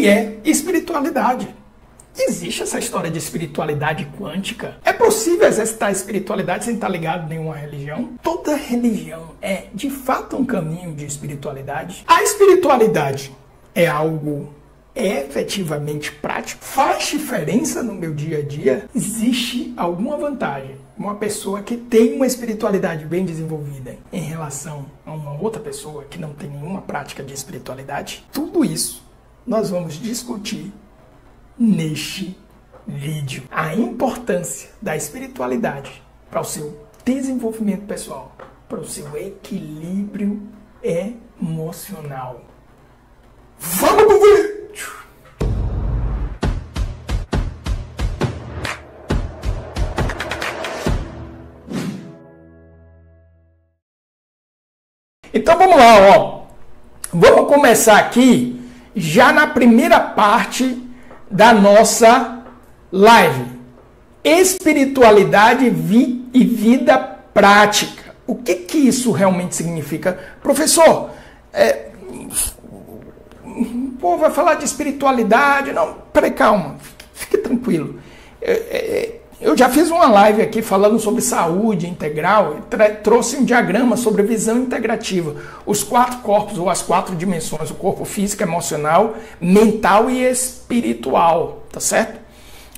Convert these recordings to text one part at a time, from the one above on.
que é espiritualidade. Existe essa história de espiritualidade quântica? É possível exercitar a espiritualidade sem estar ligado a nenhuma religião? Toda religião é, de fato, um caminho de espiritualidade? A espiritualidade é algo efetivamente prático? Faz diferença no meu dia a dia? Existe alguma vantagem? Uma pessoa que tem uma espiritualidade bem desenvolvida em relação a uma outra pessoa que não tem nenhuma prática de espiritualidade? Tudo isso nós vamos discutir neste vídeo. A importância da espiritualidade para o seu desenvolvimento pessoal, para o seu equilíbrio emocional. Vamos pro vídeo! Então vamos lá, ó. Vamos começar aqui já na primeira parte da nossa live. Espiritualidade e vida prática. O que isso realmente significa? Professor, pô, vai falar de espiritualidade? Não, peraí, calma, fique tranquilo. Eu já fiz uma live aqui falando sobre saúde integral e trouxe um diagrama sobre visão integrativa. Os 4 corpos ou as 4 dimensões, o corpo físico, emocional, mental e espiritual, tá certo?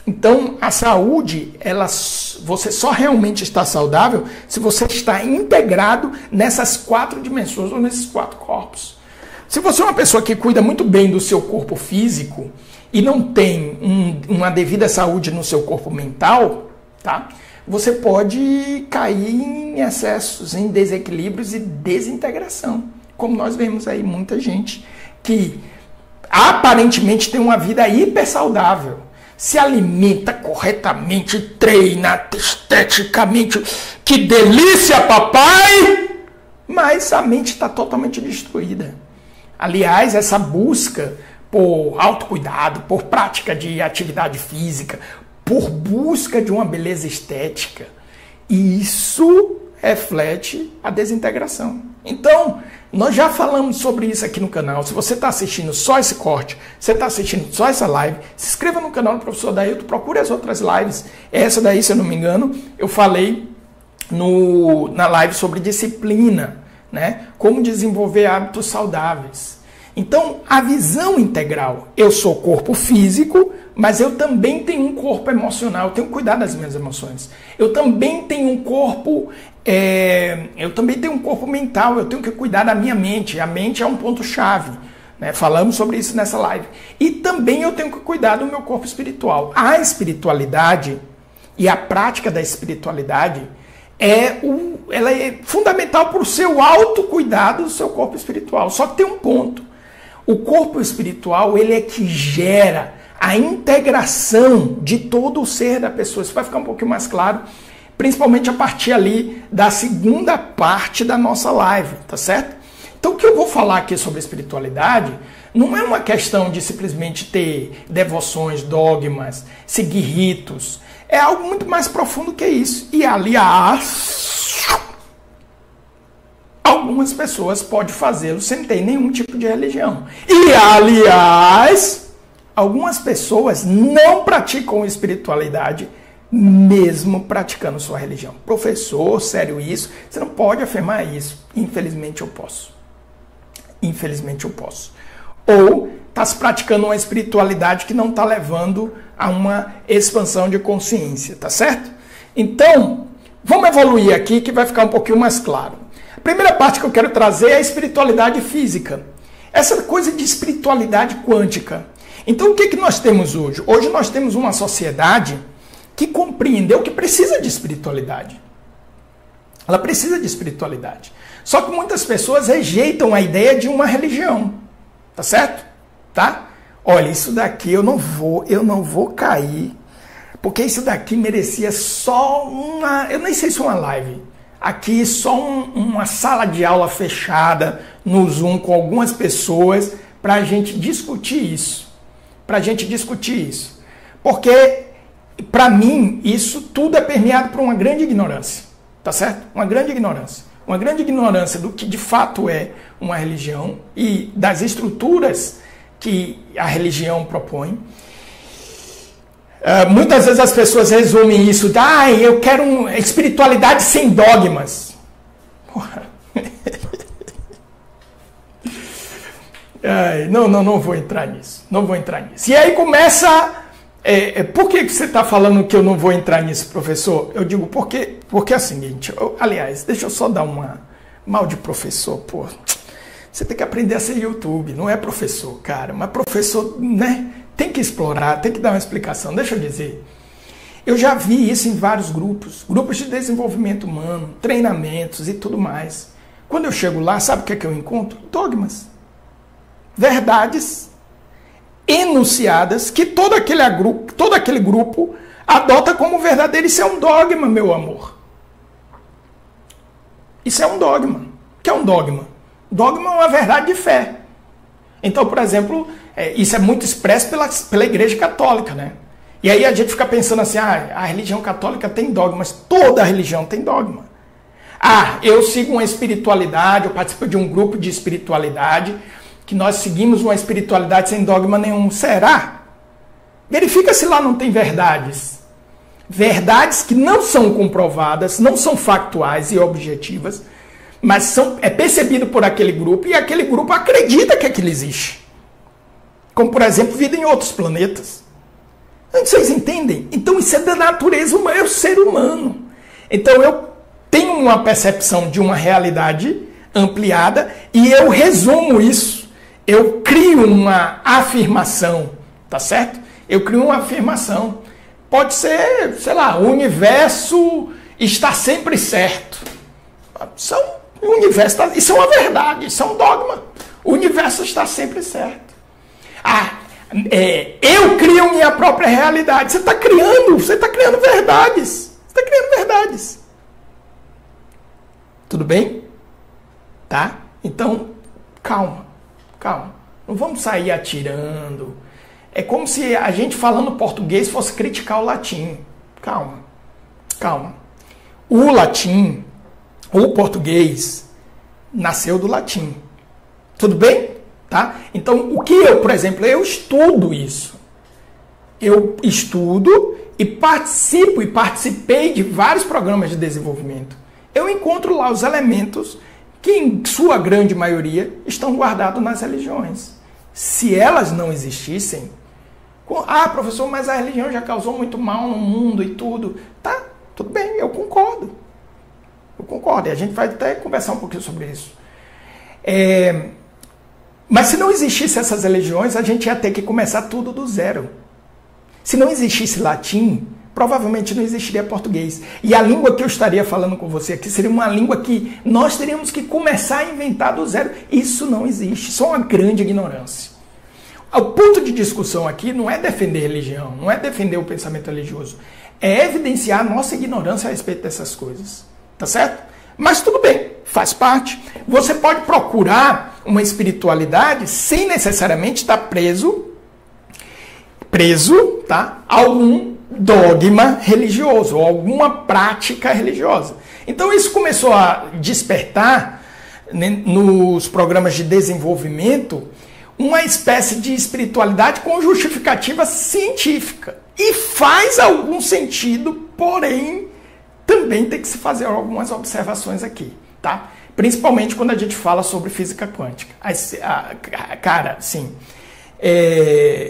Então, a saúde, você só realmente está saudável se você está integrado nessas 4 dimensões ou nesses 4 corpos. Se você é uma pessoa que cuida muito bem do seu corpo físico e não tem uma devida saúde no seu corpo mental, tá? Você pode cair em excessos, em desequilíbrios e desintegração. Como nós vemos aí muita gente que aparentemente tem uma vida hiper saudável, se alimenta corretamente, treina esteticamente, que delícia, papai! Mas a mente está totalmente destruída. Aliás, essa busca por autocuidado, por prática de atividade física, por busca de uma beleza estética, isso reflete a desintegração. Então, nós já falamos sobre isso aqui no canal. Se você está assistindo só esse corte, você está assistindo só essa live, se inscreva no canal do Professor Adailton, procure as outras lives. Essa daí, se eu não me engano, eu falei na live sobre disciplina, né? Como desenvolver hábitos saudáveis. Então, a visão integral, eu sou corpo físico, mas eu também tenho um corpo emocional, eu tenho que cuidar das minhas emoções. Eu também tenho um corpo, mental, eu tenho que cuidar da minha mente. A mente é um ponto-chave, né? Falamos sobre isso nessa live. E também eu tenho que cuidar do meu corpo espiritual. A espiritualidade e a prática da espiritualidade ela é fundamental para o seu autocuidado do seu corpo espiritual. Só que tem um ponto. O corpo espiritual, ele é que gera a integração de todo o ser da pessoa. Isso vai ficar um pouquinho mais claro, principalmente a partir ali da segunda parte da nossa live, tá certo? Então, o que eu vou falar aqui sobre espiritualidade não é uma questão de simplesmente ter devoções, dogmas, seguir ritos. É algo muito mais profundo que isso. E, aliás, algumas pessoas podem fazê-lo sem ter nenhum tipo de religião. E, aliás, algumas pessoas não praticam espiritualidade mesmo praticando sua religião. Professor, sério isso? Você não pode afirmar isso. Infelizmente eu posso. Infelizmente eu posso. Ou está se praticando uma espiritualidade que não está levando a uma expansão de consciência, tá certo? Então, vamos evoluir aqui que vai ficar um pouquinho mais claro. A primeira parte que eu quero trazer é a espiritualidade física. Essa coisa de espiritualidade quântica. Então, o que nós temos hoje? Hoje nós temos uma sociedade que compreendeu que precisa de espiritualidade. Ela precisa de espiritualidade. Só que muitas pessoas rejeitam a ideia de uma religião. Tá certo? Tá? Olha, isso daqui eu não vou cair, porque isso daqui merecia só eu nem sei se é uma live. Aqui só uma sala de aula fechada no Zoom com algumas pessoas para a gente discutir isso. Porque, para mim, isso tudo é permeado por uma grande ignorância. Tá certo? Uma grande ignorância. Uma grande ignorância do que de fato é uma religião e das estruturas que a religião propõe. Muitas vezes as pessoas resumem isso, eu quero uma espiritualidade sem dogmas. Porra. Não vou entrar nisso. Não vou entrar nisso. E aí começa... por que você está falando que eu não vou entrar nisso, professor? Eu digo, porque é o seguinte... aliás, deixa eu só dar uma... mal de professor, pô. Você tem que aprender a ser YouTube. Não é professor, cara. Mas professor, né? Tem que explorar, tem que dar uma explicação. Deixa eu dizer. Eu já vi isso em vários grupos. Grupos de desenvolvimento humano, treinamentos e tudo mais. Quando eu chego lá, sabe o que é que eu encontro? Dogmas. Verdades enunciadas que todo aquele grupo adota como verdadeiro. Isso é um dogma, meu amor. Isso é um dogma. O que é um dogma? Dogma é uma verdade de fé. Então, por exemplo, isso é muito expresso pela Igreja Católica, né? E aí a gente fica pensando assim, a religião católica tem dogmas. Toda religião tem dogma. Eu sigo uma espiritualidade, eu participo de um grupo de espiritualidade, que nós seguimos uma espiritualidade sem dogma nenhum. Será? Verifica se lá não tem verdades. Verdades que não são comprovadas, não são factuais e objetivas, mas é percebido por aquele grupo e aquele grupo acredita que aquilo existe. Como, por exemplo, vida em outros planetas. Vocês entendem? Então isso é da natureza humana, é o ser humano. Então eu tenho uma percepção de uma realidade ampliada e eu resumo isso. Eu crio uma afirmação, tá certo? Eu crio uma afirmação. Pode ser, sei lá, o universo está sempre certo. Isso é uma verdade, isso é um dogma. O universo está sempre certo. Eu crio minha própria realidade. Você está criando verdades. Você está criando verdades. Tudo bem? Tá? Então, calma. Não vamos sair atirando. É como se a gente falando português fosse criticar o latim. Calma. O latim, o português, nasceu do latim. Tudo bem? Tá? Então, o que por exemplo, eu estudo isso. Eu estudo e participei de vários programas de desenvolvimento. Eu encontro lá os elementos que, em sua grande maioria, estão guardados nas religiões. Se elas não existissem... professor, mas a religião já causou muito mal no mundo e tudo. Tá, tudo bem, eu concordo. E a gente vai até conversar um pouquinho sobre isso. Mas se não existissem essas religiões, a gente ia ter que começar tudo do zero. Se não existisse latim, provavelmente não existiria português. E a língua que eu estaria falando com você aqui seria uma língua que nós teríamos que começar a inventar do zero. Isso não existe, isso é uma grande ignorância. O ponto de discussão aqui não é defender religião, não é defender o pensamento religioso, é evidenciar a nossa ignorância a respeito dessas coisas. Tá certo? Mas tudo bem, faz parte. Você pode procurar uma espiritualidade sem necessariamente estar preso, tá, a algum dogma religioso, ou alguma prática religiosa. Então isso começou a despertar, né, nos programas de desenvolvimento, uma espécie de espiritualidade com justificativa científica. E faz algum sentido, porém, também tem que se fazer algumas observações aqui, tá? Principalmente quando a gente fala sobre física quântica. Cara, sim,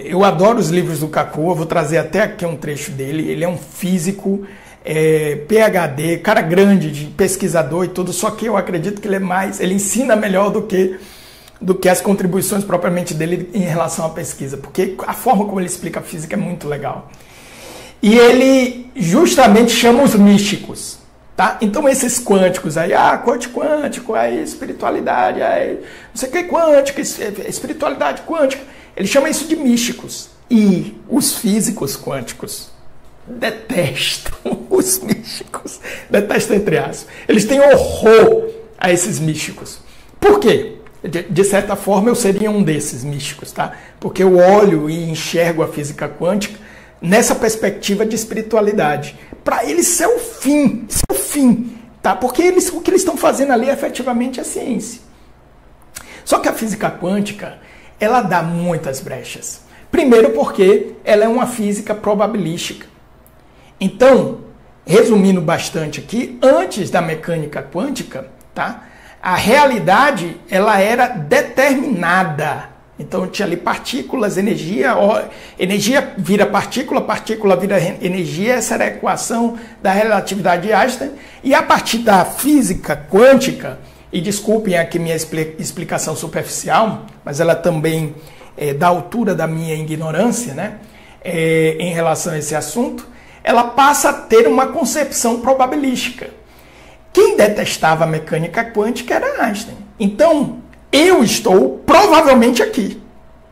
eu adoro os livros do Kaku, eu vou trazer até aqui um trecho dele. Ele é um físico, PhD, cara grande, de pesquisador e tudo, só que eu acredito que ele ensina melhor do que as contribuições propriamente dele em relação à pesquisa, porque a forma como ele explica a física é muito legal. E ele justamente chama os místicos, tá? Então esses quânticos aí, quântico, aí espiritualidade, aí não sei o que quântica, espiritualidade quântica, ele chama isso de místicos. E os físicos quânticos detestam os místicos, detestam entre aspas. Eles têm horror a esses místicos. Por quê? De certa forma eu seria um desses místicos, tá? Porque eu olho e enxergo a física quântica nessa perspectiva de espiritualidade. Para eles isso é o fim, tá? Porque o que eles estão fazendo ali efetivamente é ciência. Só que a física quântica, ela dá muitas brechas. Primeiro porque ela é uma física probabilística. Então, resumindo bastante aqui, antes da mecânica quântica, tá? A realidade ela era determinada. Então tinha ali partículas, energia vira partícula, partícula vira energia, essa era a equação da relatividade de Einstein. E a partir da física quântica, e desculpem aqui minha explicação superficial, mas ela também é da altura da minha ignorância, né, em relação a esse assunto, ela passa a ter uma concepção probabilística. Quem detestava a mecânica quântica era Einstein. Então, eu estou provavelmente aqui,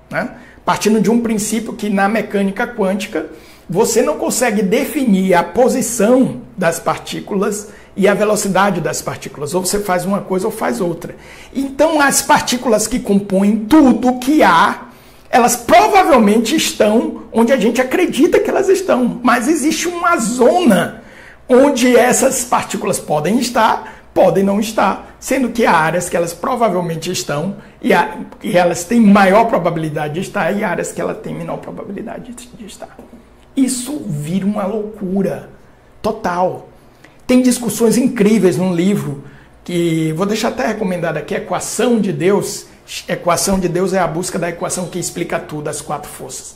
né? Partindo de um princípio que na mecânica quântica você não consegue definir a posição das partículas e a velocidade das partículas. Ou você faz uma coisa ou faz outra. Então as partículas que compõem tudo que há, elas provavelmente estão onde a gente acredita que elas estão. Mas existe uma zona onde essas partículas podem estar, podem não estar, sendo que há áreas que elas provavelmente estão e elas têm maior probabilidade de estar e áreas que elas têm menor probabilidade de estar. Isso vira uma loucura total. Tem discussões incríveis num livro que vou deixar até recomendado aqui, Equação de Deus. Equação de Deus é a busca da equação que explica tudo, as 4 forças.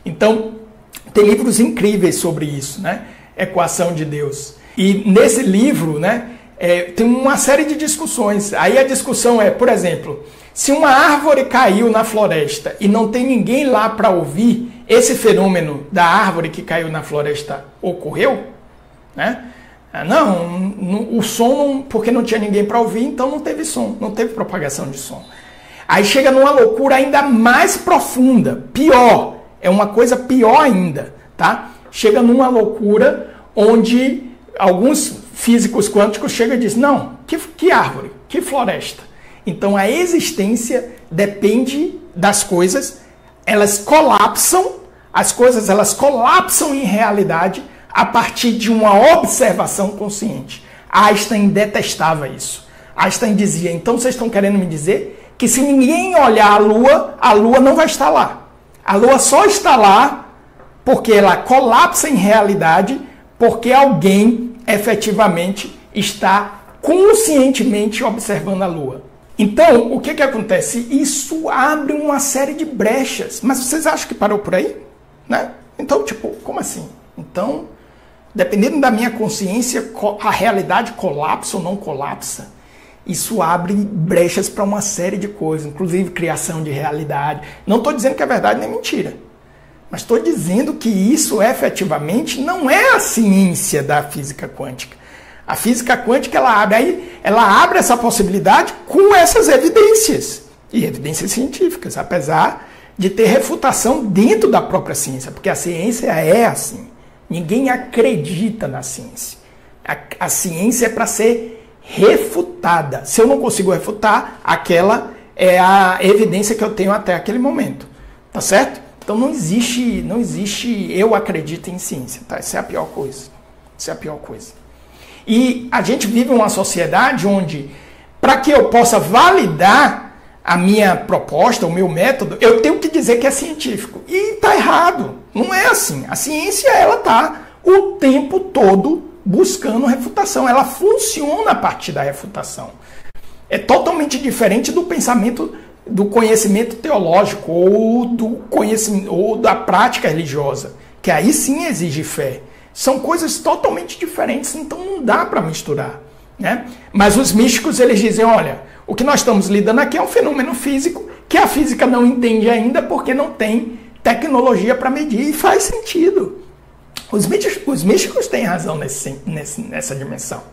Então, tem livros incríveis sobre isso, né? Equação de Deus. E nesse livro, né, tem uma série de discussões. Aí a discussão é, por exemplo, se uma árvore caiu na floresta e não tem ninguém lá para ouvir, esse fenômeno da árvore que caiu na floresta ocorreu? Né? Não, o som, porque não tinha ninguém para ouvir, então não teve som, não teve propagação de som. Aí chega numa loucura ainda mais profunda, pior, é uma coisa pior ainda, tá? Chega numa loucura onde alguns físicos quânticos chegam e dizem, não, que árvore, que floresta. Então a existência depende das coisas, elas colapsam, as coisas elas colapsam em realidade a partir de uma observação consciente. Einstein detestava isso. Einstein dizia, então vocês estão querendo me dizer que se ninguém olhar a Lua não vai estar lá. A Lua só está lá porque ela colapsa em realidade, porque alguém efetivamente está conscientemente observando a Lua. Então, o que acontece? Isso abre uma série de brechas. Mas vocês acham que parou por aí? Né? Então, tipo, como assim? Então, dependendo da minha consciência, a realidade colapsa ou não colapsa. Isso abre brechas para uma série de coisas, inclusive criação de realidade. Não estou dizendo que é verdade nem mentira. Mas estou dizendo que isso efetivamente não é a ciência da física quântica. A física quântica ela abre essa possibilidade com essas evidências. E evidências científicas, apesar de ter refutação dentro da própria ciência. Porque a ciência é assim. Ninguém acredita na ciência. A ciência é para ser refutada. Se eu não consigo refutar, aquela é a evidência que eu tenho até aquele momento. Tá certo? Então não existe eu acredito em ciência, tá? Isso é a pior coisa. Isso é a pior coisa. E a gente vive uma sociedade onde, para que eu possa validar a minha proposta, o meu método, eu tenho que dizer que é científico. E tá errado. Não é assim. A ciência, ela tá o tempo todo buscando refutação. Ela funciona a partir da refutação. É totalmente diferente do pensamento, do conhecimento teológico ou da prática religiosa, que aí sim exige fé. São coisas totalmente diferentes, então não dá para misturar, né? Mas os místicos, eles dizem, olha, o que nós estamos lidando aqui é um fenômeno físico que a física não entende ainda porque não tem tecnologia para medir, e faz sentido. Os místicos têm razão nessa dimensão.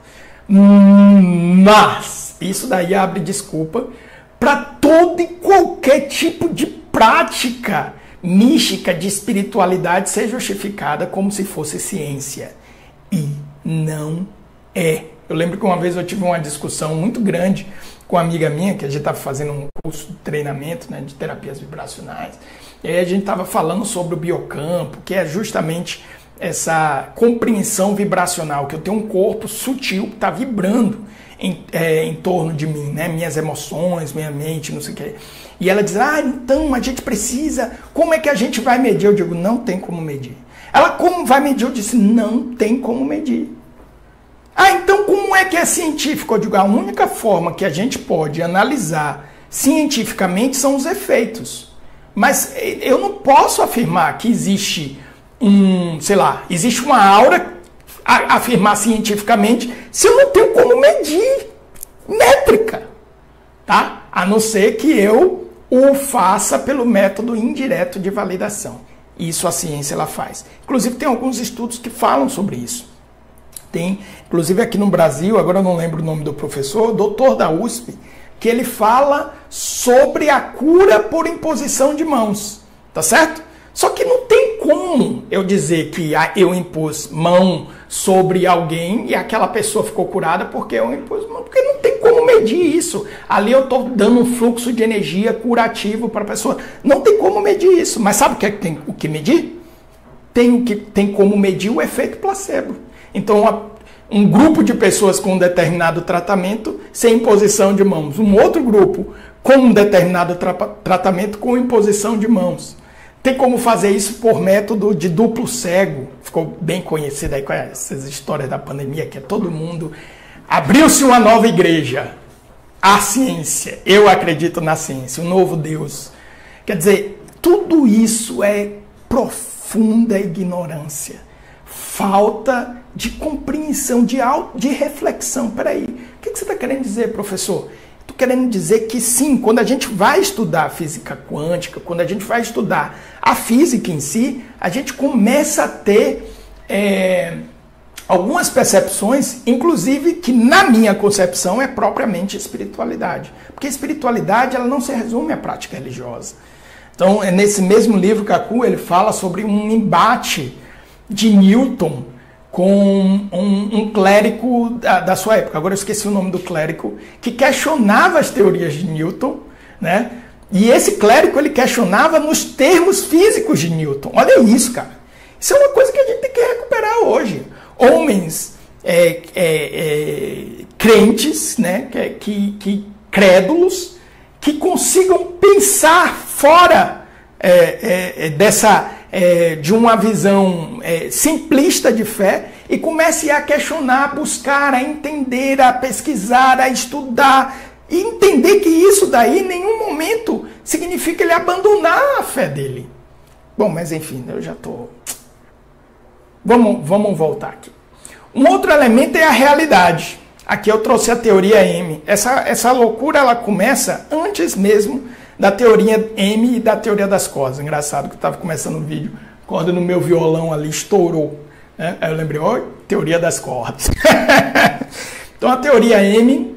Mas isso daí abre desculpa para todo e qualquer tipo de prática mística de espiritualidade ser justificada como se fosse ciência. E não é. Eu lembro que uma vez eu tive uma discussão muito grande com uma amiga minha, que a gente estava fazendo um curso de treinamento, né, de terapias vibracionais, e aí a gente estava falando sobre o biocampo, que é justamente essa compreensão vibracional, que eu tenho um corpo sutil que está vibrando em torno de mim, né? Minhas emoções, minha mente, não sei o quê. E ela diz, então a gente precisa, como é que a gente vai medir? Eu digo, não tem como medir. Ela, como vai medir? Eu disse, não tem como medir. Então como é que é científico? Eu digo, a única forma que a gente pode analisar cientificamente são os efeitos. Mas eu não posso afirmar que existe existe uma aura, afirmar cientificamente, se eu não tenho como medir métrica, tá? A não ser que eu o faça pelo método indireto de validação. Isso a ciência ela faz. Inclusive tem alguns estudos que falam sobre isso. Tem, inclusive aqui no Brasil, agora eu não lembro o nome do professor, doutor da USP, que ele fala sobre a cura por imposição de mãos, tá certo? Só que não tem como eu dizer que eu impus mão sobre alguém e aquela pessoa ficou curada porque eu impus mão, porque não tem como medir isso. Ali eu estou dando um fluxo de energia curativo para a pessoa. Não tem como medir isso. Mas sabe o que tem o que medir? Tem como medir o efeito placebo. Então, um grupo de pessoas com um determinado tratamento sem imposição de mãos. Um outro grupo com um determinado tratamento com imposição de mãos. Tem como fazer isso por método de duplo cego. Ficou bem conhecido aí com essas histórias da pandemia, que é todo mundo... Abriu-se uma nova igreja. A ciência. Eu acredito na ciência. O novo Deus. Quer dizer, tudo isso é profunda ignorância. Falta de compreensão, de reflexão. Peraí, o que você está querendo dizer, professor? Estou querendo dizer que sim, quando a gente vai estudar física quântica, quando a gente vai estudar a física em si, a gente começa a ter algumas percepções, inclusive que na minha concepção é propriamente espiritualidade. Porque a espiritualidade ela não se resume à prática religiosa. Então, nesse mesmo livro, Kaku, ele fala sobre um embate de Newton com um clérigo da sua época. Agora eu esqueci o nome do clérigo, que questionava as teorias de Newton, né? E esse clérigo ele questionava nos termos físicos de Newton. Olha isso, cara. Isso é uma coisa que a gente tem que recuperar hoje. Homens crentes, né? que crédulos, que consigam pensar fora de uma visão simplista de fé e comece a questionar, a buscar, a entender, a pesquisar, a estudar e entender que isso daí em nenhum momento significa ele abandonar a fé dele. Bom, mas enfim, eu já estou... Vamos voltar aqui. Um outro elemento é a realidade. Aqui eu trouxe a teoria M. Essa loucura ela começa antes mesmo da teoria M e da teoria das cordas. Engraçado que eu estava começando o vídeo, a corda no meu violão ali estourou. Né? Aí eu lembrei, teoria das cordas. Então a teoria M,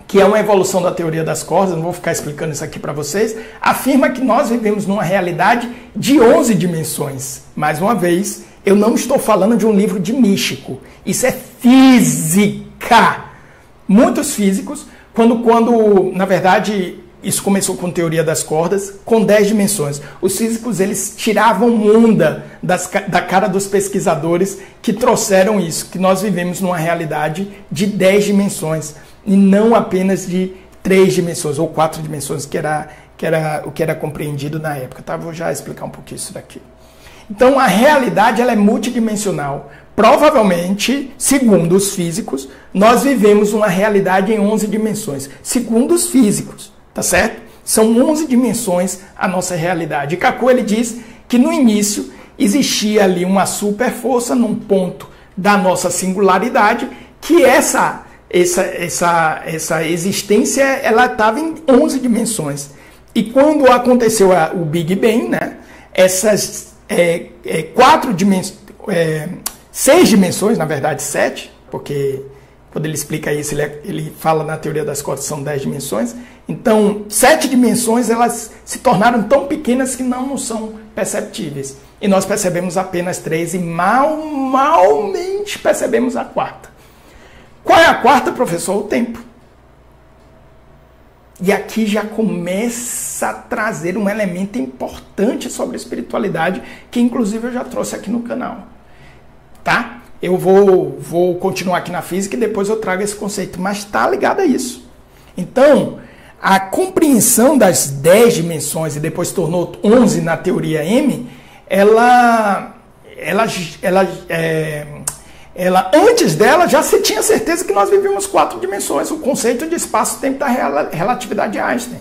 que é uma evolução da teoria das cordas, não vou ficar explicando isso aqui para vocês, afirma que nós vivemos numa realidade de 11 dimensões. Mais uma vez, eu não estou falando de um livro de místico. Isso é física. Muitos físicos, quando na verdade... Isso começou com teoria das cordas, com 10 dimensões. Os físicos, eles tiravam onda da cara dos pesquisadores que trouxeram isso, que nós vivemos numa realidade de 10 dimensões, e não apenas de 3 dimensões, ou 4 dimensões, que era o que era compreendido na época. Tá? Vou já explicar um pouquinho isso daqui. Então, a realidade ela é multidimensional. Provavelmente, segundo os físicos, nós vivemos uma realidade em 11 dimensões. Segundo os físicos. Tá certo? São 11 dimensões a nossa realidade. E Kaku ele diz que no início existia ali uma super força num ponto da nossa singularidade, que essa existência ela estava em 11 dimensões. E quando aconteceu o Big Bang, né, essas 6 dimensões, na verdade 7, porque quando ele explica isso, ele fala na teoria das cordas são 10 dimensões. Então, 7 dimensões, elas se tornaram tão pequenas que não são perceptíveis. E nós percebemos apenas 3 e malmente percebemos a quarta. Qual é a quarta, professor? O tempo. E aqui já começa a trazer um elemento importante sobre a espiritualidade, que inclusive eu já trouxe aqui no canal. Tá? eu vou continuar aqui na física e depois eu trago esse conceito, mas está ligado a isso. Então, a compreensão das 10 dimensões e depois tornou 11 na teoria M, ela antes dela já se tinha certeza que nós vivíamos 4 dimensões, o conceito de espaço-tempo da relatividade de Einstein.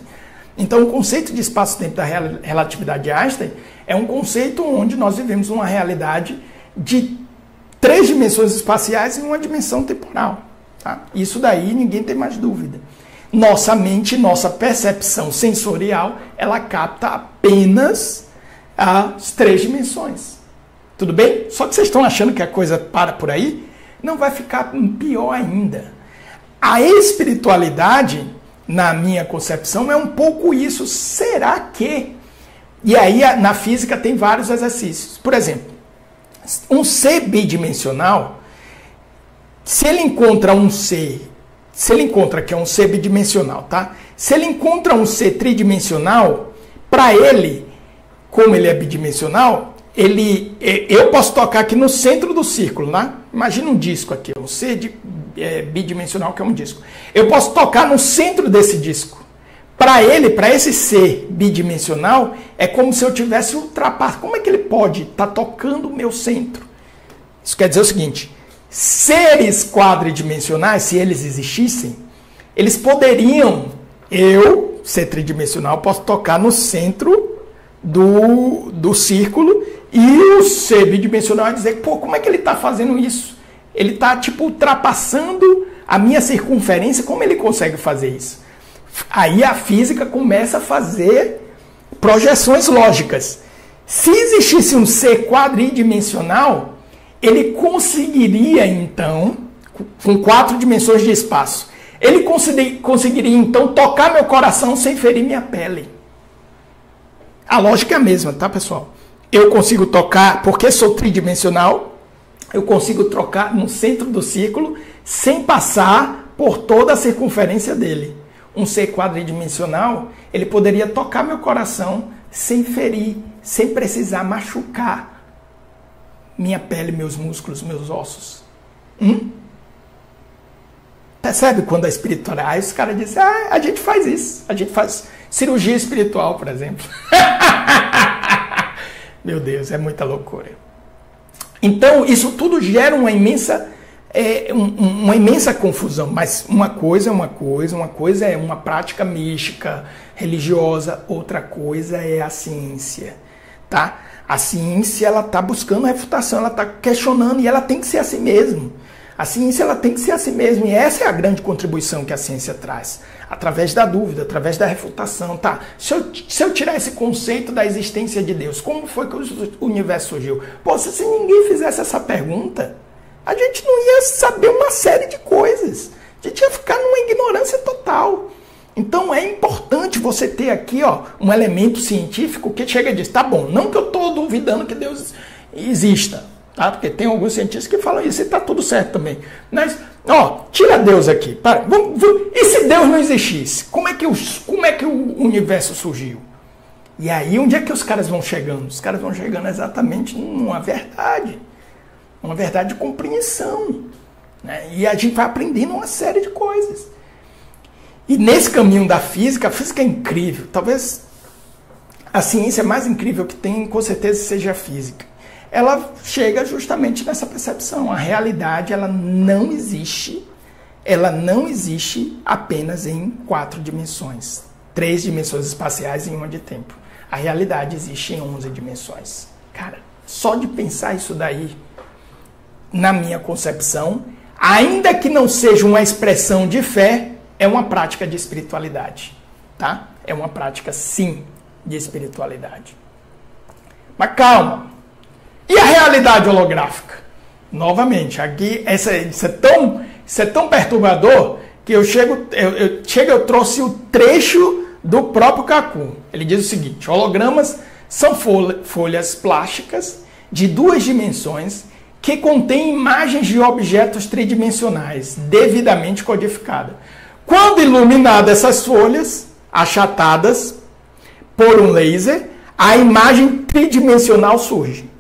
Então, o conceito de espaço-tempo da relatividade de Einstein é um conceito onde nós vivemos uma realidade de 3 dimensões espaciais e uma dimensão temporal. Tá? Isso daí ninguém tem mais dúvida. Nossa mente, nossa percepção sensorial, ela capta apenas as 3 dimensões. Tudo bem? Só que vocês estão achando que a coisa para por aí? Não, vai ficar pior ainda. A espiritualidade, na minha concepção, é um pouco isso. Será que? E aí, na física, tem vários exercícios. Por exemplo, um ser bidimensional, se ele encontra um ser, que é um ser bidimensional, tá? Se ele encontra um ser tridimensional, para ele, como ele é bidimensional, eu posso tocar aqui no centro do círculo, né? Imagina um disco aqui, um ser bidimensional que é um disco. Eu posso tocar no centro desse disco. Para esse ser bidimensional, é como se eu tivesse ultrapassado. Como é que ele pode estar tocando o meu centro? Isso quer dizer o seguinte: seres quadridimensionais, se eles existissem, eles poderiam, eu, ser tridimensional, posso tocar no centro do círculo e o ser bidimensional vai dizer, pô, como é que ele está fazendo isso? Ele está, tipo, ultrapassando a minha circunferência, como ele consegue fazer isso? Aí a física começa a fazer projeções lógicas. Se existisse um ser quadridimensional, ele conseguiria, então, com 4 dimensões de espaço, ele conseguiria, então, tocar meu coração sem ferir minha pele. A lógica é a mesma, tá, pessoal? Eu consigo tocar, porque sou tridimensional, eu consigo tocar no centro do círculo sem passar por toda a circunferência dele. Um ser quadridimensional, ele poderia tocar meu coração sem ferir, sem precisar machucar minha pele, meus músculos, meus ossos. Percebe quando a espiritualidade... Aí os caras dizem, a gente faz isso, a gente faz cirurgia espiritual, por exemplo. Meu Deus, é muita loucura. Então, isso tudo gera uma imensa confusão, mas uma coisa é uma prática mística, religiosa, outra coisa é a ciência, tá? A ciência, ela está buscando refutação, ela está questionando e ela tem que ser assim mesmo. A ciência, ela tem que ser assim mesmo, e essa é a grande contribuição que a ciência traz, através da dúvida, através da refutação, tá? Se eu tirar esse conceito da existência de Deus, como foi que o universo surgiu? Pô, se ninguém fizesse essa pergunta, a gente não ia saber uma série de coisas. A gente ia ficar numa ignorância total. Então é importante você ter aqui, ó, um elemento científico que chega e diz, tá bom, não que eu estou duvidando que Deus exista, tá? Porque tem alguns cientistas que falam isso e está tudo certo também. Mas, ó, tira Deus aqui. E se Deus não existisse? Como é que o universo surgiu? E aí, onde é que os caras vão chegando? Os caras vão chegando exatamente numa verdade. Uma verdade de compreensão. Né? E a gente vai aprendendo uma série de coisas. E nesse caminho da física, a física é incrível. Talvez a ciência mais incrível que tem, com certeza, seja a física. Ela chega justamente nessa percepção. A realidade, ela não existe apenas em 4 dimensões. 3 dimensões espaciais e 1 de tempo. A realidade existe em 11 dimensões. Cara, só de pensar isso daí, na minha concepção, ainda que não seja uma expressão de fé, é uma prática de espiritualidade, tá? É uma prática, sim, de espiritualidade. Mas calma. E a realidade holográfica? Novamente, aqui, isso é tão perturbador que eu trouxe o trecho do próprio Kaku. Ele diz o seguinte: hologramas são folhas plásticas de 2 dimensões que contêm imagens de objetos tridimensionais, devidamente codificadas. Quando iluminadas essas folhas, achatadas por um laser, a imagem tridimensional surge.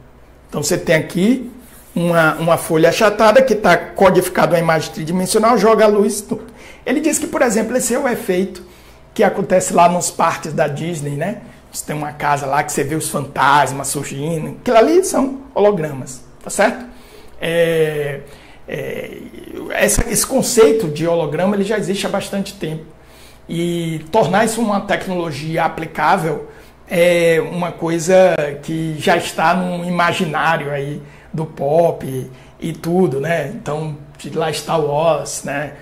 Então você tem aqui uma folha achatada que está codificada uma imagem tridimensional, joga a luz, tudo. Ele diz que, por exemplo, esse é o efeito que acontece lá nos parques da Disney, né? Você tem uma casa lá que você vê os fantasmas surgindo. Aquilo ali são hologramas, tá certo? Esse conceito de holograma ele já existe há bastante tempo. E tornar isso uma tecnologia aplicável é uma coisa que já está no imaginário aí do pop e tudo, né? Então, lá está o Oz, né?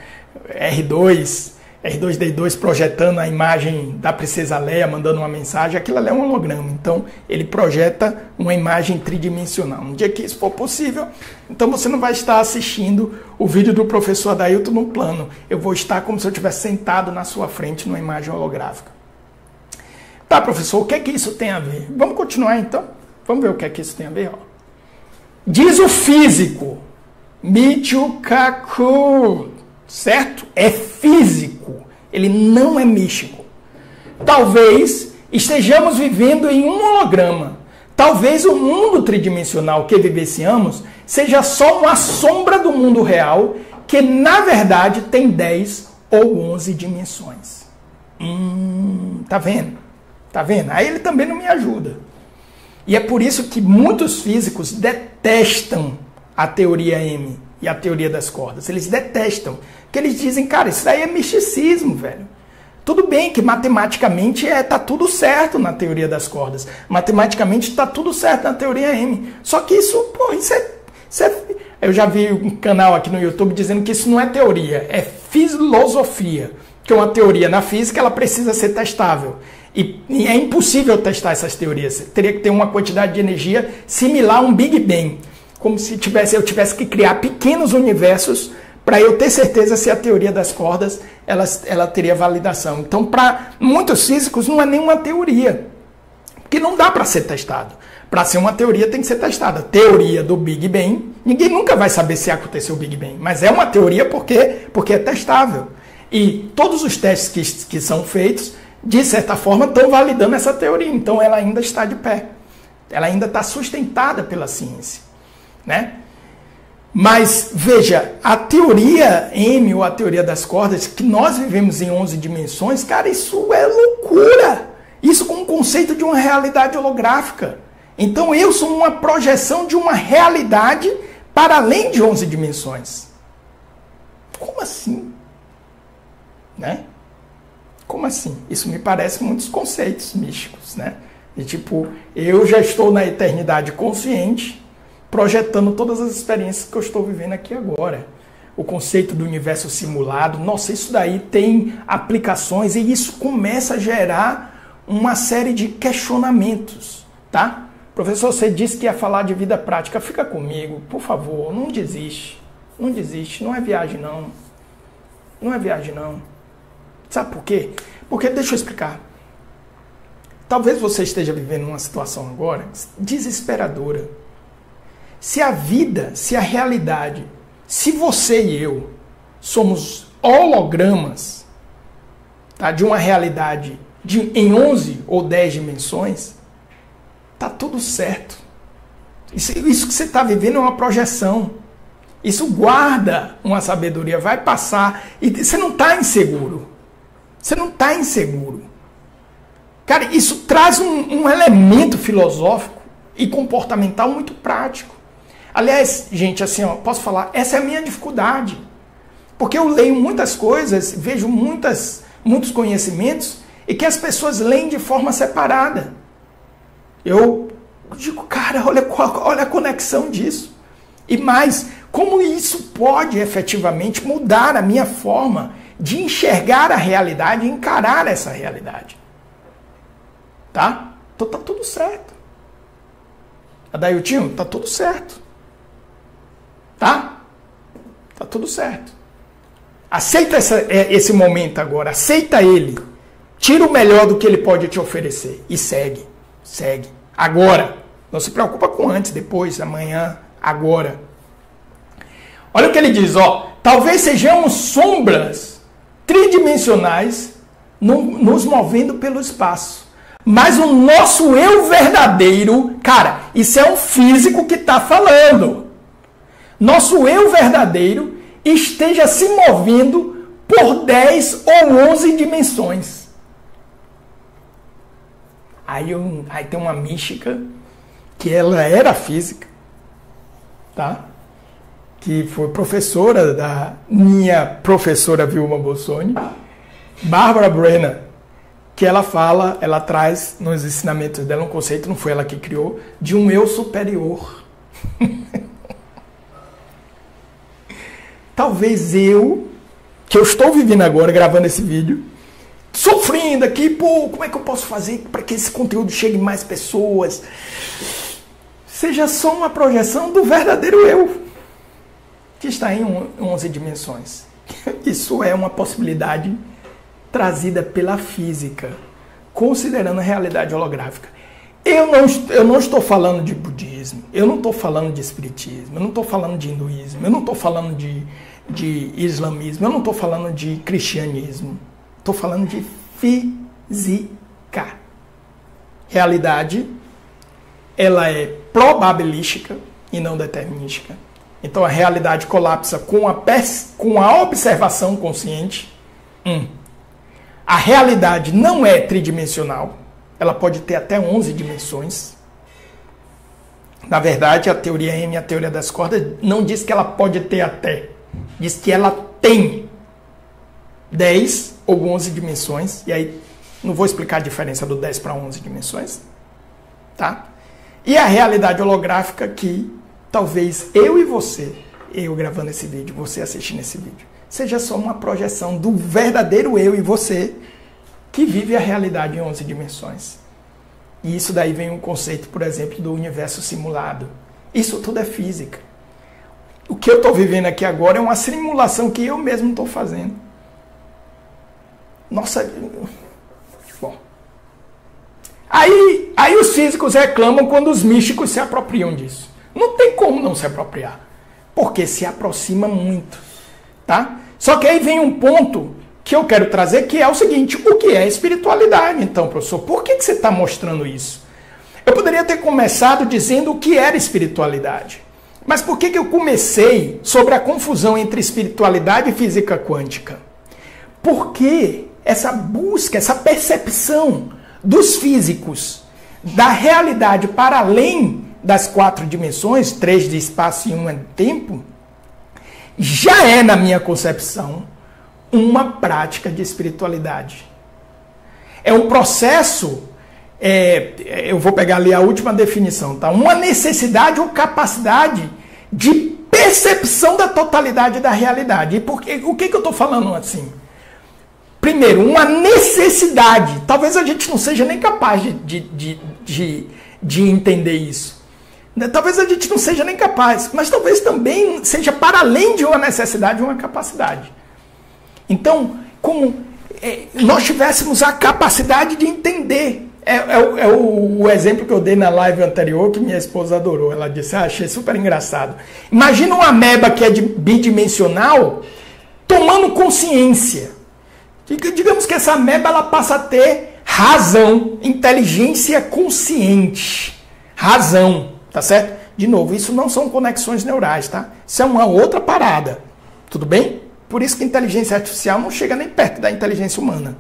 R2D2 projetando a imagem da Princesa Leia, mandando uma mensagem, aquilo ali é um holograma. Então, ele projeta uma imagem tridimensional. Um dia que isso for possível, então você não vai estar assistindo o vídeo do professor Adailton no plano. Eu vou estar como se eu estivesse sentado na sua frente numa imagem holográfica. Tá, professor, o que é que isso tem a ver? Vamos continuar, então? Vamos ver o que é que isso tem a ver, ó. Diz o físico Michio Kaku, certo? É físico, ele não é místico. Talvez estejamos vivendo em um holograma. Talvez o mundo tridimensional que vivenciamos seja só uma sombra do mundo real, que na verdade tem 10 ou 11 dimensões. Tá vendo? Tá vendo? Aí ele também não me ajuda. E é por isso que muitos físicos detestam a teoria M e a teoria das cordas. Eles detestam. Porque eles dizem, cara, isso daí é misticismo, velho. Tudo bem que matematicamente tá tudo certo na teoria das cordas. Matematicamente está tudo certo na teoria M. Só que isso, pô, isso é... Eu já vi um canal aqui no YouTube dizendo que isso não é teoria, é filosofia. Que uma teoria na física, ela precisa ser testável. E é impossível testar essas teorias. Você teria que ter uma quantidade de energia similar a um Big Bang. Como se eu tivesse que criar pequenos universos para eu ter certeza se a teoria das cordas ela teria validação. Então, para muitos físicos, não é nenhuma teoria. Porque não dá para ser testado. Para ser uma teoria, tem que ser testada. Teoria do Big Bang, ninguém nunca vai saber se aconteceu o Big Bang. Mas é uma teoria porque é testável. E todos os testes que são feitos, de certa forma, estão validando essa teoria. Então, ela ainda está de pé. Ela ainda está sustentada pela ciência, né? Mas, veja, a teoria M, ou a teoria das cordas, que nós vivemos em 11 dimensões, cara, isso é loucura. Isso com o conceito de uma realidade holográfica. Então, eu sou uma projeção de uma realidade para além de 11 dimensões. Como assim? Né? Como assim? Isso me parece muitos conceitos místicos, né? E tipo, eu já estou na eternidade consciente, projetando todas as experiências que eu estou vivendo aqui agora. O conceito do universo simulado, nossa, isso daí tem aplicações e isso começa a gerar uma série de questionamentos, tá? Professor, você disse que ia falar de vida prática, fica comigo, por favor, não desiste. Não desiste, não é viagem não. Não é viagem não. Sabe por quê? Porque, deixa eu explicar. Talvez você esteja vivendo uma situação agora desesperadora. Se a vida, se a realidade, se você e eu somos hologramas, tá, de uma realidade em 11 ou 10 dimensões, tá tudo certo. Isso que você está vivendo é uma projeção. Isso guarda uma sabedoria, vai passar. E você não está inseguro. Você não está inseguro. Cara, isso traz um elemento filosófico e comportamental muito prático. Aliás, gente, assim, ó, posso falar, essa é a minha dificuldade. Porque eu leio muitas coisas, vejo muitos conhecimentos e que as pessoas leem de forma separada. Eu digo, cara, olha a conexão disso. E mais, como isso pode efetivamente mudar a minha forma de enxergar a realidade e encarar essa realidade. Tá? Então tá tudo certo. Adailtinho, tá tudo certo. Tá? Tá tudo certo. Aceita esse momento agora, aceita ele. Tira o melhor do que ele pode te oferecer e segue. Segue. Agora. Não se preocupa com antes, depois, amanhã, agora. Olha o que ele diz, ó. Talvez sejamos sombras tridimensionais nos movendo pelo espaço. Mas o nosso eu verdadeiro, cara, isso é um físico que está falando. nosso eu verdadeiro esteja se movendo por 10 ou 11 dimensões. Aí tem uma mística que ela era física, tá? Que foi professora da minha professora Vilma Bossoni, Barbara Brenner, que ela fala, ela traz nos ensinamentos dela um conceito, não foi ela que criou, de um eu superior. Talvez que eu estou vivendo agora, gravando esse vídeo, sofrendo aqui, pô, como é que eu posso fazer para que esse conteúdo chegue a mais pessoas? Seja só uma projeção do verdadeiro eu, que está em 11 dimensões. Isso é uma possibilidade trazida pela física, considerando a realidade holográfica. Eu não estou falando de budismo, eu não estou falando de espiritismo, eu não estou falando de hinduísmo, eu não estou falando de islamismo, eu não estou falando de cristianismo. Estou falando de física. Realidade, ela é probabilística e não determinística. Então a realidade colapsa com a observação consciente. A realidade não é tridimensional. Ela pode ter até 11 dimensões. Na verdade, a teoria M, a teoria das cordas, não diz que ela pode ter até. Diz que ela tem 10 ou 11 dimensões. E aí, não vou explicar a diferença do 10 para 11 dimensões. Tá? E a realidade holográfica que talvez eu e você, eu gravando esse vídeo, você assistindo esse vídeo, seja só uma projeção do verdadeiro eu e você que vive a realidade em 11 dimensões. E isso daí vem um conceito, por exemplo, do universo simulado. Isso tudo é física. O que eu estou vivendo aqui agora é uma simulação que eu mesmo estou fazendo. Nossa... Bom. Aí os físicos reclamam quando os místicos se apropriam disso. Não tem como não se apropriar. Porque se aproxima muito. Tá? Só que aí vem um ponto que eu quero trazer, que é o seguinte: o que é espiritualidade? Então, professor, por que você está mostrando isso? Eu poderia ter começado dizendo o que era espiritualidade. Mas por que eu comecei sobre a confusão entre espiritualidade e física quântica? Porque essa busca, essa percepção dos físicos da realidade para além das 4 dimensões, 3 de espaço e 1 de tempo, já é, na minha concepção, uma prática de espiritualidade. É um processo, eu vou pegar ali a última definição, tá? Uma necessidade ou capacidade de percepção da totalidade da realidade. E o que eu estou falando assim? Primeiro, uma necessidade. Talvez a gente não seja nem capaz de entender isso. Talvez a gente não seja nem capaz, mas talvez também seja para além de uma necessidade, uma capacidade. Então, como nós tivéssemos a capacidade de entender. O exemplo que eu dei na live anterior, que minha esposa adorou. Ela disse, achei super engraçado. Imagina uma ameba que é bidimensional tomando consciência. Digamos que essa ameba ela passa a ter razão, inteligência consciente. Razão, tá certo? De novo, isso não são conexões neurais, tá? Isso é uma outra parada. Tudo bem? Por isso que a inteligência artificial não chega nem perto da inteligência humana.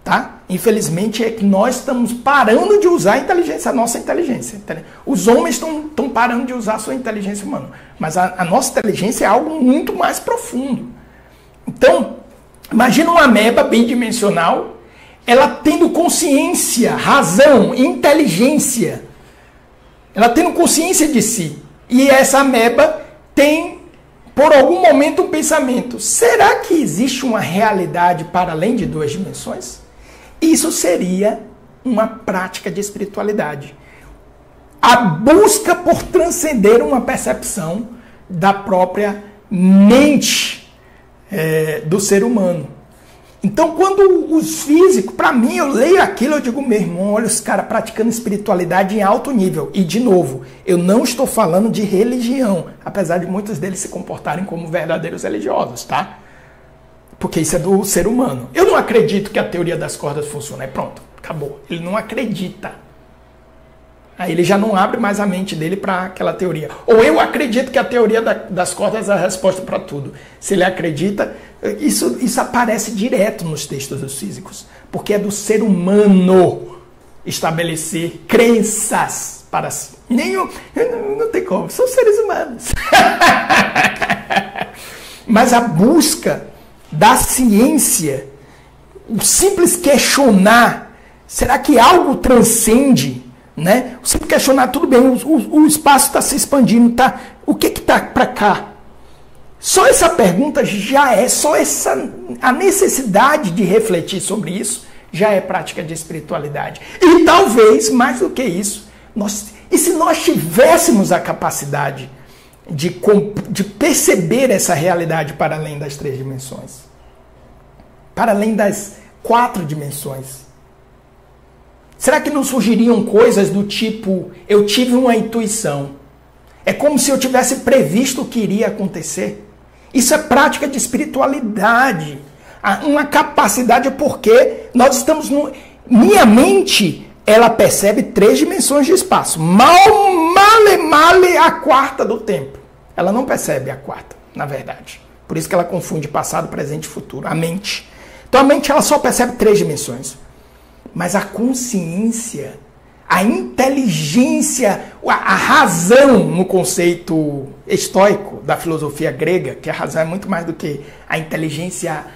Tá? Infelizmente é que nós estamos parando de usar a nossa inteligência. Os homens estão parando de usar a sua inteligência humana. Mas a nossa inteligência é algo muito mais profundo. Então, imagina uma ameba bidimensional, ela tendo consciência, razão, inteligência. Ela tendo consciência de si. E essa ameba tem, por algum momento, um pensamento. Será que existe uma realidade para além de 2 dimensões? Isso seria uma prática de espiritualidade. A busca por transcender uma percepção da própria mente do ser humano. Então, quando os físicos, para mim, eu leio aquilo, eu digo, meu irmão, olha os caras praticando espiritualidade em alto nível. E, de novo, eu não estou falando de religião, apesar de muitos deles se comportarem como verdadeiros religiosos, tá? Porque isso é do ser humano. Eu não acredito que a teoria das cordas funcione. Pronto, acabou. Ele não acredita. Aí ele já não abre mais a mente dele para aquela teoria. Ou eu acredito que a teoria das cordas é a resposta para tudo. Se ele acredita, isso aparece direto nos textos dos físicos. Porque é do ser humano estabelecer crenças para si. Não tem como, são seres humanos. Mas a busca da ciência, o simples questionar, será que algo transcende? Né? O simples questionar, tudo bem, o espaço está se expandindo, tá? O que está para cá? Só essa pergunta já é, a necessidade de refletir sobre isso já é prática de espiritualidade. E talvez, mais do que isso, e se nós tivéssemos a capacidade de perceber essa realidade para além das 3 dimensões? Para além das 4 dimensões? Será que não surgiriam coisas do tipo, eu tive uma intuição? É como se eu tivesse previsto o que iria acontecer? Isso é prática de espiritualidade. Uma capacidade, porque nós estamos minha mente, ela percebe 3 dimensões de espaço. Male a 4ª do tempo. Ela não percebe a 4ª, na verdade. Por isso que ela confunde passado, presente e futuro. A mente. Então a mente ela só percebe 3 dimensões. Mas a consciência, a inteligência, a razão no conceito estoico da filosofia grega, que a razão é muito mais do que a inteligência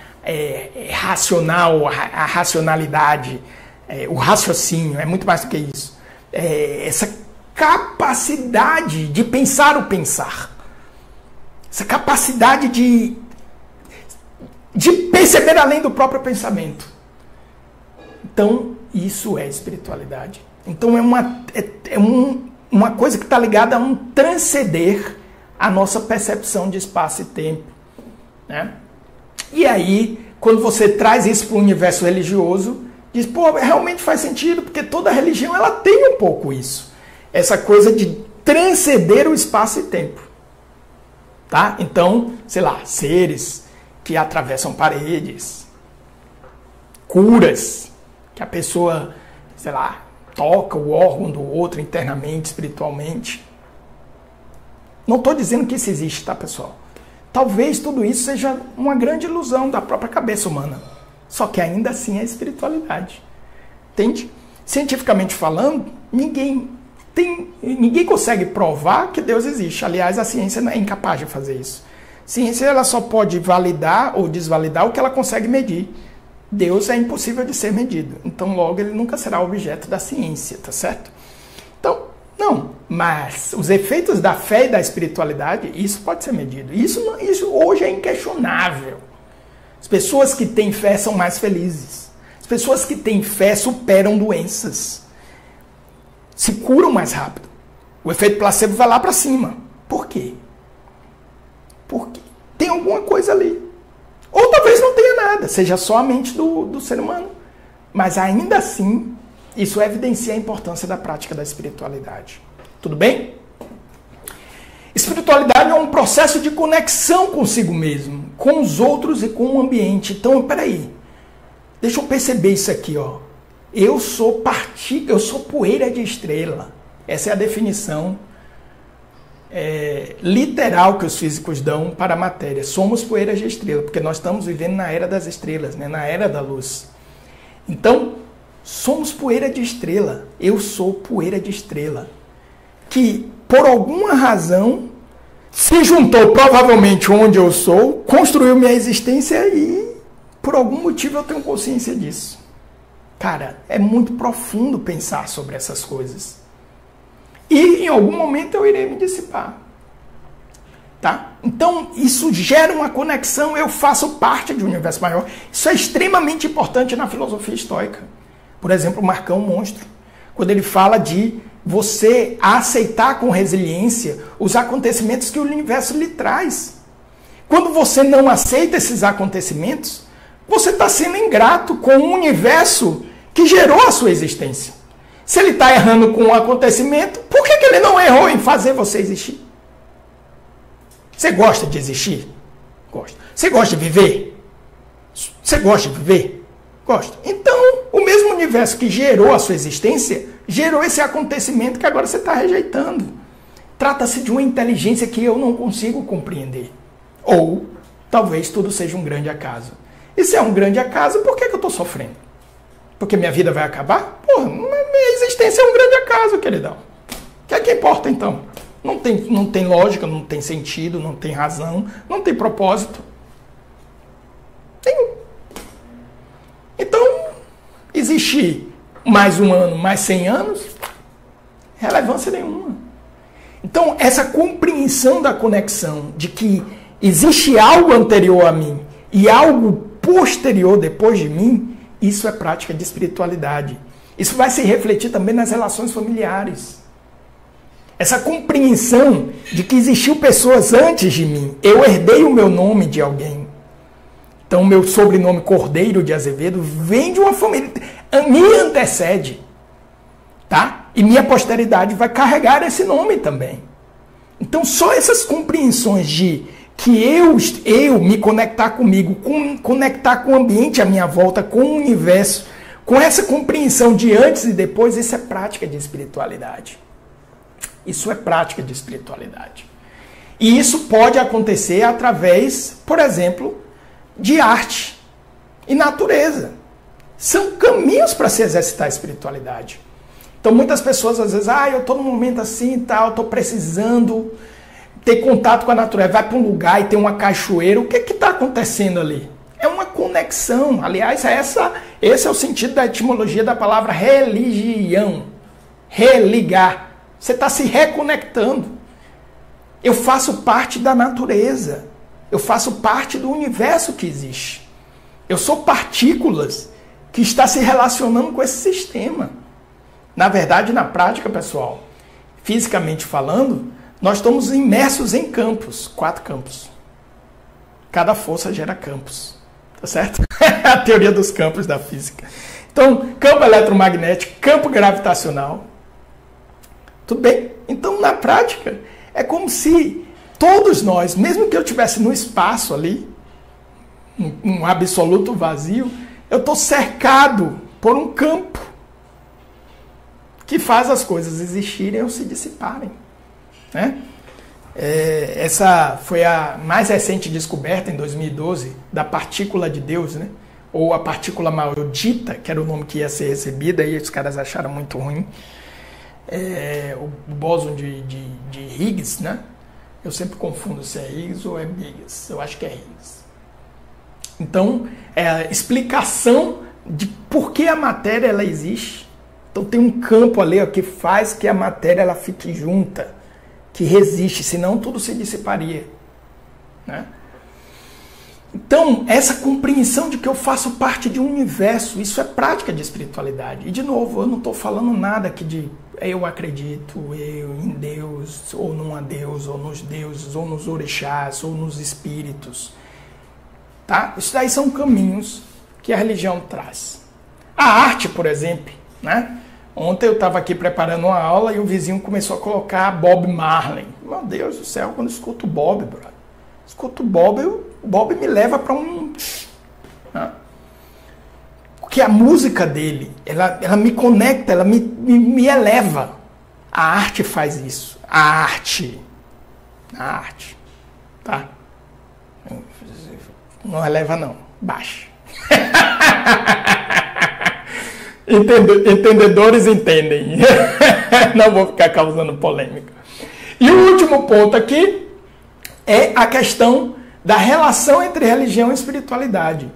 racional, a racionalidade, o raciocínio, é muito mais do que isso. Essa capacidade de pensar o pensar, essa capacidade de perceber além do próprio pensamento. Então, isso é espiritualidade. Então, é uma coisa que está ligada a um transcender a nossa percepção de espaço e tempo. Né? E aí, quando você traz isso para o universo religioso, diz, pô, realmente faz sentido, porque toda religião ela tem um pouco isso. Essa coisa de transcender o espaço e tempo. Tá? Então, sei lá, seres que atravessam paredes, curas, que a pessoa, sei lá, toca o órgão do outro internamente, espiritualmente. Não estou dizendo que isso existe, tá, pessoal? Talvez tudo isso seja uma grande ilusão da própria cabeça humana. Só que ainda assim é espiritualidade. Entende? Cientificamente falando, ninguém consegue provar que Deus existe. Aliás, a ciência é incapaz de fazer isso. A ciência ela só pode validar ou desvalidar o que ela consegue medir. Deus é impossível de ser medido. Então, logo, ele nunca será objeto da ciência, tá certo? Então, não. Mas os efeitos da fé e da espiritualidade, isso pode ser medido. Isso hoje é inquestionável. As pessoas que têm fé são mais felizes. As pessoas que têm fé superam doenças. Se curam mais rápido. O efeito placebo vai lá para cima. Por quê? Porque tem alguma coisa ali. Ou talvez não tenha nada, seja só a mente do ser humano. Mas ainda assim, isso evidencia a importância da prática da espiritualidade. Tudo bem? Espiritualidade é um processo de conexão consigo mesmo, com os outros e com o ambiente. Então, peraí, deixa eu perceber isso aqui, ó. Eu sou poeira de estrela. Essa é a definição literal que os físicos dão para a matéria. Somos poeiras de estrela, porque nós estamos vivendo na era das estrelas, né? Na era da luz. Então, somos poeira de estrela. Eu sou poeira de estrela. Que, por alguma razão, se juntou provavelmente onde eu sou, construiu minha existência e, por algum motivo, eu tenho consciência disso. Cara, é muito profundo pensar sobre essas coisas. E em algum momento eu irei me dissipar. Tá? Então, isso gera uma conexão, eu faço parte de um universo maior. Isso é extremamente importante na filosofia estoica. Por exemplo, o Marcão Monstro, quando ele fala de você aceitar com resiliência os acontecimentos que o universo lhe traz. Quando você não aceita esses acontecimentos, você está sendo ingrato com o universo que gerou a sua existência. Se ele está errando com um acontecimento, por que ele não errou em fazer você existir? Você gosta de existir? Gosta. Você gosta de viver? Você gosta de viver? Gosta. Então, o mesmo universo universo que gerou a sua existência, gerou esse acontecimento que agora você está rejeitando. Trata-se de uma inteligência que eu não consigo compreender. Ou talvez tudo seja um grande acaso. E se é um grande acaso, por que eu estou sofrendo? Porque minha vida vai acabar? Porra, minha existência é um grande acaso, queridão. O que é que importa então? Não tem lógica, não tem sentido, não tem razão, não tem propósito. Nenhum. Então, existir mais um ano, mais 100 anos, relevância nenhuma. Então, essa compreensão da conexão de que existe algo anterior a mim e algo posterior depois de mim, isso é prática de espiritualidade. Isso vai se refletir também nas relações familiares. Essa compreensão de que existiu pessoas antes de mim. Eu herdei o meu nome de alguém. Então, meu sobrenome Cordeiro de Azevedo vem de uma família, me antecede, tá? E minha posteridade vai carregar esse nome também. Então, só essas compreensões de que eu me conectar comigo, conectar com o ambiente à minha volta, com o universo, com essa compreensão de antes e depois, isso é prática de espiritualidade. Isso é prática de espiritualidade. E isso pode acontecer através, por exemplo, de arte e natureza. São caminhos para se exercitar a espiritualidade. Então muitas pessoas às vezes, eu estou num momento assim e tal, estou precisando ter contato com a natureza. Vai para um lugar e tem uma cachoeira, o que está acontecendo ali? É uma conexão. Aliás, esse é o sentido da etimologia da palavra religião. Religar. Você está se reconectando. Eu faço parte da natureza. Eu faço parte do universo que existe. Eu sou partículas que está se relacionando com esse sistema. Na verdade, na prática, pessoal, fisicamente falando, nós estamos imersos em campos, 4 campos. Cada força gera campos. Tá certo? A teoria dos campos da física. Então, campo eletromagnético, campo gravitacional. Tudo bem? Então, na prática, é como se todos nós, mesmo que eu estivesse no espaço ali, um absoluto vazio, eu estou cercado por um campo que faz as coisas existirem ou se dissiparem. Né? Essa foi a mais recente descoberta, em 2012, da partícula de Deus, né? Ou a partícula maldita, que era o nome que ia ser recebida, e os caras acharam muito ruim. O bóson de Higgs, né? Eu sempre confundo se é Higgs ou é Higgs. Eu acho que é Higgs. Então, é a explicação de por que a matéria ela existe. Então, tem um campo ali que faz que a matéria ela fique junta, que resiste, senão tudo se dissiparia. Né? Então, essa compreensão de que eu faço parte de um universo, isso é prática de espiritualidade. E, de novo, eu não estou falando nada aqui de eu acredito, eu em Deus, ou num Deus, ou nos deuses, ou nos orixás, ou nos espíritos. Tá? Isso daí são caminhos que a religião traz. A arte, por exemplo, né? Ontem eu estava aqui preparando uma aula e o vizinho começou a colocar Bob Marley. Meu Deus do céu, quando eu escuto Bob, brother, escuto Bob, o Bob me leva para um... Né? Porque a música dele, ela me conecta, ela me eleva. A arte faz isso. A arte. Tá? Não eleva não, baixa. Entendedores entendem. Não vou ficar causando polêmica. E o último ponto aqui é a questão da relação entre religião e espiritualidade.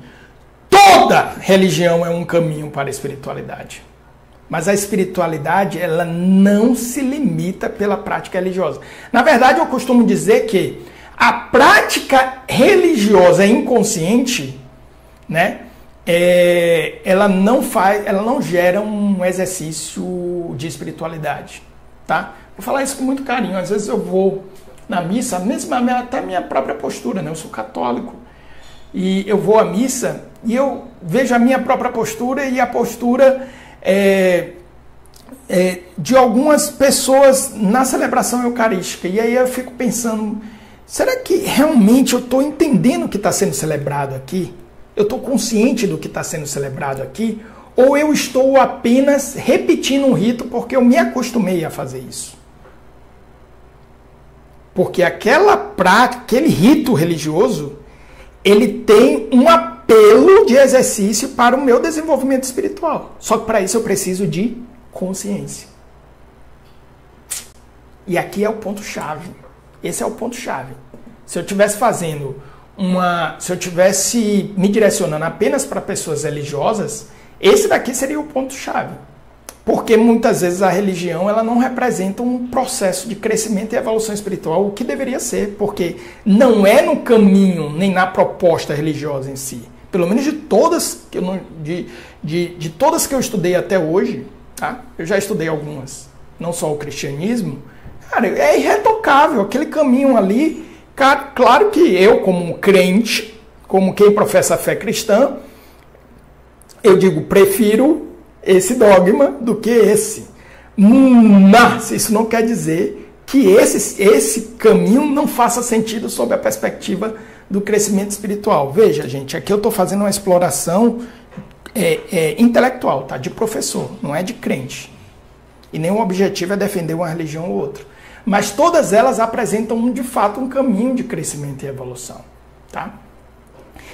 Toda religião é um caminho para a espiritualidade. Mas a espiritualidade, ela não se limita pela prática religiosa. Na verdade, eu costumo dizer que a prática religiosa inconsciente, né, ela não gera um exercício de espiritualidade, tá? Vou falar isso com muito carinho. Às vezes eu vou na missa, mesmo até minha própria postura, né? Eu sou católico e eu vou à missa e eu vejo a minha própria postura e a postura de algumas pessoas na celebração eucarística. E aí eu fico pensando, será que realmente eu estou entendendo o que está sendo celebrado aqui? Eu estou consciente do que está sendo celebrado aqui? ou eu estou apenas repetindo um rito porque eu me acostumei a fazer isso? Porque aquela prática, aquele rito religioso, ele tem um apelo de exercício para o meu desenvolvimento espiritual. Só que para isso eu preciso de consciência. E aqui é o ponto-chave. Esse é o ponto-chave. Se eu estivesse se eu estivesse me direcionando apenas para pessoas religiosas, esse daqui seria o ponto-chave. Porque muitas vezes a religião ela não representa um processo de crescimento e evolução espiritual, o que deveria ser, porque não é no caminho nem na proposta religiosa em si. Pelo menos de todas que de todas que eu estudei até hoje, tá? Eu já estudei algumas, não só o cristianismo, cara, é irretocável aquele caminho ali. Cara, claro que eu, como um crente, como quem professa a fé cristã, eu digo, prefiro esse dogma do que esse. Mas isso não quer dizer que esse caminho não faça sentido sob a perspectiva do crescimento espiritual. Veja, gente, aqui eu estou fazendo uma exploração intelectual, tá? De professor, não é de crente. E nenhum objetivo é defender uma religião ou outra. Mas todas elas apresentam, de fato, um caminho de crescimento e evolução, tá?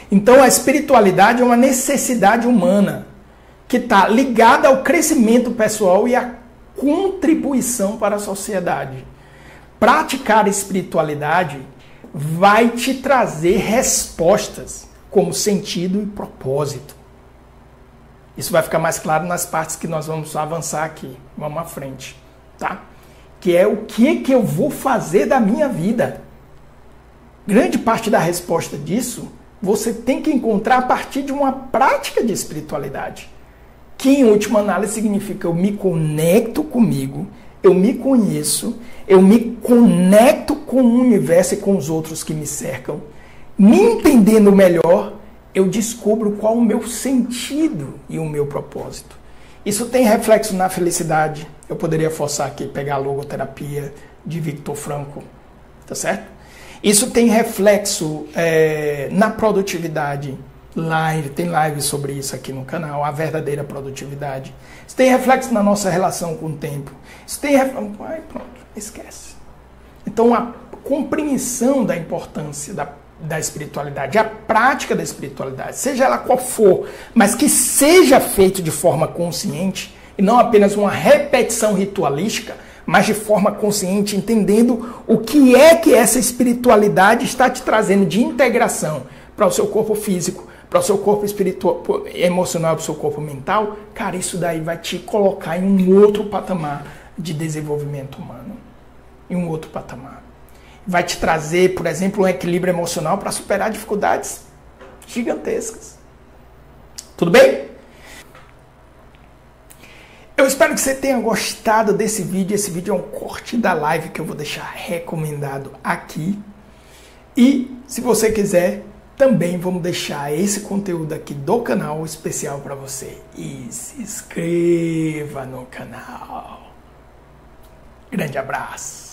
Então, a espiritualidade é uma necessidade humana que está ligada ao crescimento pessoal e à contribuição para a sociedade. Praticar espiritualidade vai te trazer respostas como sentido e propósito. Isso vai ficar mais claro nas partes que nós vamos avançar aqui. Vamos à frente, tá? Que é o que eu vou fazer da minha vida. Grande parte da resposta disso você tem que encontrar a partir de uma prática de espiritualidade. Que, em última análise, significa eu me conecto comigo, eu me conheço, eu me conecto com o universo e com os outros que me cercam. Me entendendo melhor, eu descubro qual o meu sentido e o meu propósito. Isso tem reflexo na felicidade. Eu poderia forçar aqui, pegar a logoterapia de Viktor Frankl, tá certo? Isso tem reflexo na produtividade. Tem live sobre isso aqui no canal, a verdadeira produtividade. Isso tem reflexo na nossa relação com o tempo. Isso tem reflexo... pronto, esquece. Então, a compreensão da importância da espiritualidade, a prática da espiritualidade, seja ela qual for, mas que seja feito de forma consciente, e não apenas uma repetição ritualística, mas de forma consciente, entendendo o que é que essa espiritualidade está te trazendo de integração para o seu corpo físico, para o seu corpo espiritual, emocional, para o seu corpo mental. Cara, isso daí vai te colocar em um outro patamar de desenvolvimento humano. Em um outro patamar. Vai te trazer, por exemplo, um equilíbrio emocional para superar dificuldades gigantescas. Tudo bem? Eu espero que você tenha gostado desse vídeo. Esse vídeo é um corte da live que eu vou deixar recomendado aqui. E se você quiser, também vamos deixar esse conteúdo aqui do canal especial para você. E se inscreva no canal. Grande abraço.